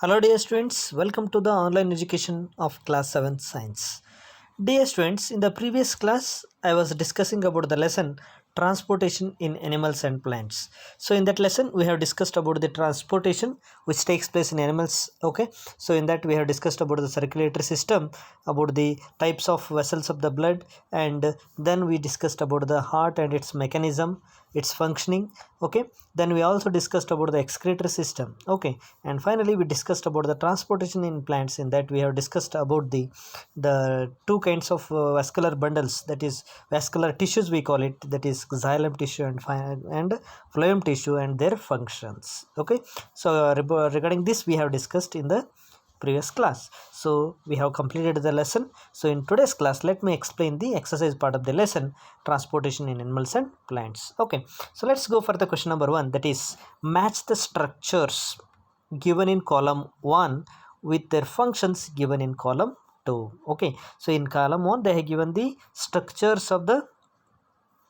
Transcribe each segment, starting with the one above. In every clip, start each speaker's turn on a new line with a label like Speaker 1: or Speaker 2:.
Speaker 1: Hello dear students, welcome to the online education of class 7 science. Dear students, in the previous class I was discussing about the lesson transportation in animals and plants. So in that lesson we have discussed about the transportation which takes place in animals. Okay, so in that we have discussed about the circulatory system, about the types of vessels of the blood, and then we discussed about the heart and its mechanism, its functioning. Okay, then we also discussed about the excretory system. Okay, and finally we discussed about the transportation in plants. In that we have discussed about the two kinds of vascular bundles, that is vascular tissues we call it, that is xylem tissue and phloem tissue, and their functions. Okay, so regarding this we have discussed in the previous class. So we have completed the lesson. So in today's class, let me explain the exercise part of the lesson, transportation in animals and plants. Okay, so let's go for the question number 1, that is match the structures given in column 1 with their functions given in column 2. Okay, so in column 1 they have given the structures of the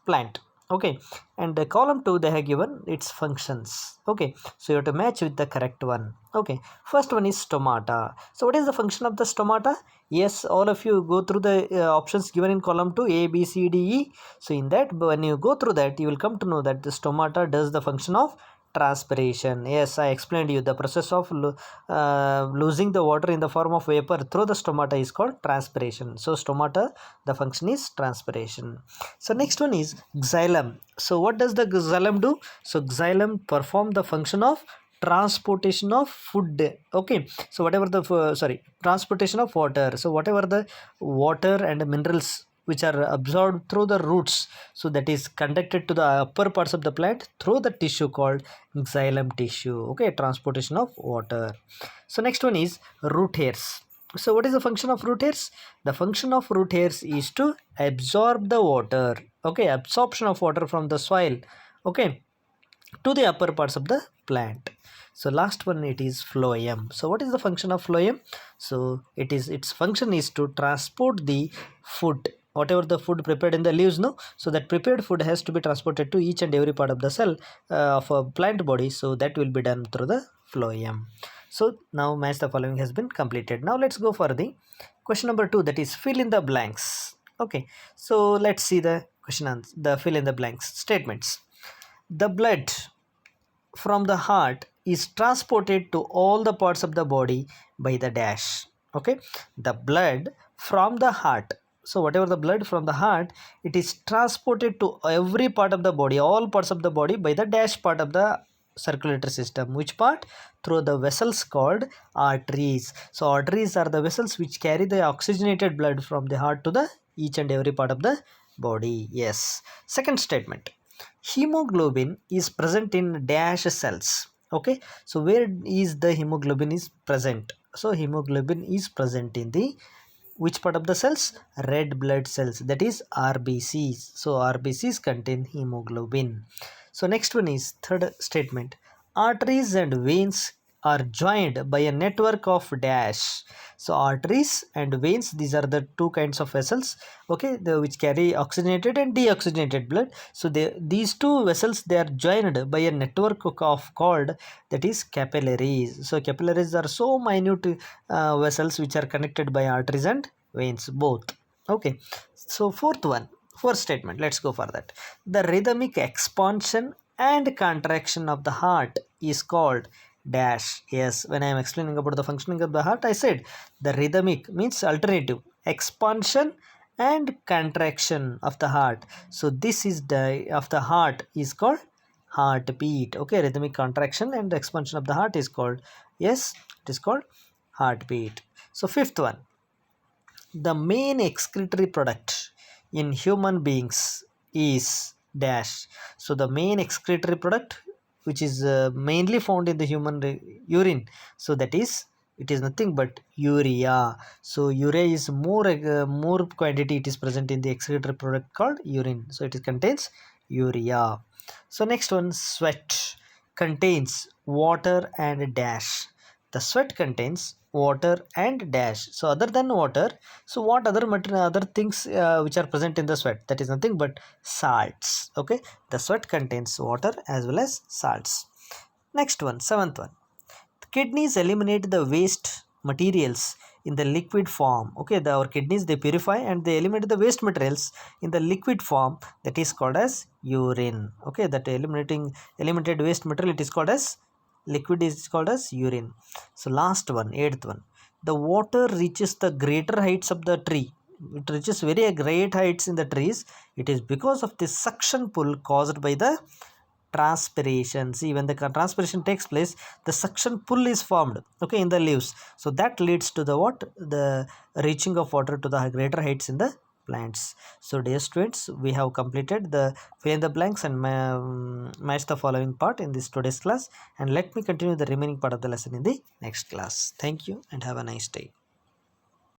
Speaker 1: plant. Okay, and the column 2 they have given its functions. Okay, so you have to match with the correct one. Okay, first one is stomata. So what is the function of the stomata? Yes, all of you go through the options given in column 2, A, B, C, D, E. So in that, when you go through that, you will come to know that the stomata does the function of transpiration. Yes, I explained you the process of losing the water in the form of vapor through the stomata is called transpiration. So stomata, the function is transpiration. So next one is xylem. So what does the xylem do? So xylem perform the function of transportation of food. Okay, so whatever the transportation of water. So whatever the water and minerals which are absorbed through the roots, so that is conducted to the upper parts of the plant through the tissue called xylem tissue. Okay, transportation of water. So next one is root hairs. So what is the function of root hairs? The function of root hairs is to absorb the water. Okay, absorption of water from the soil. Okay, to the upper parts of the plant. So last one, it is phloem. So what is the function of phloem? So its function is to transport the food, whatever the food prepared in the leaves, no, so that prepared food has to be transported to each and every part of the cell of a plant body. So that will be done through the phloem. So now match the following has been completed. Now let's go for the question number 2, that is fill in the blanks. Okay, so let's see the question answer, the fill in the blanks statements. The blood from the heart is transported to all the parts of the body by the dash. Okay, the blood from the heart, so whatever the blood from the heart, it is transported to every part of the body, all parts of the body, by the dash part of the circulatory system. Which part? Through the vessels called arteries. So arteries are the vessels which carry the oxygenated blood from the heart to the each and every part of the body. Yes. Second statement, hemoglobin is present in dash cells. Okay, so where is the hemoglobin is present? So hemoglobin is present in the which part of the cells? Red blood cells, that is RBCs. So RBCs contain hemoglobin. So next one is third statement, arteries and veins are joined by a network of dash. So arteries and veins, these are the two kinds of vessels. Okay, which carry oxygenated and deoxygenated blood. So these two vessels, they are joined by a network of called, that is capillaries. So capillaries are so minute vessels which are connected by arteries and veins both. Okay, so fourth statement, let's go for that. The rhythmic expansion and contraction of the heart is called dash. Yes, when I am explaining about the functioning of the heart, I said the rhythmic means alternative expansion and contraction of the heart. So this is the of the heart is called heartbeat. Okay, rhythmic contraction and expansion of the heart is called, yes, it is called heartbeat. So fifth one, the main excretory product in human beings is dash. So the main excretory product which is mainly found in the human urine, so that is, it is nothing but urea. So urea is more quantity it is present in the excretory product called urine. So it contains urea. So next one, sweat contains water and dash. The sweat contains water and dash. So other than water, so what other material, other things which are present in the sweat? That is nothing but salts. Okay, the sweat contains water as well as salts. Next one, seventh one, Kidneys eliminate the waste materials in the liquid form. Okay, our kidneys, they purify and they eliminate the waste materials in the liquid form, that is called as urine. Okay, that eliminated waste material, it is called as liquid, is called as urine. So last one, eighth one, the water reaches the greater heights of the tree. It reaches very great heights in the trees. It is because of the suction pull caused by the transpiration. See, when the transpiration takes place, the suction pull is formed, okay, in the leaves. So that leads to the what, the reaching of water to the greater heights in the plants. So dear students, we have completed the fill in the blanks and match the following part in this today's class, and let me continue the remaining part of the lesson in the next class. Thank you and have a nice day.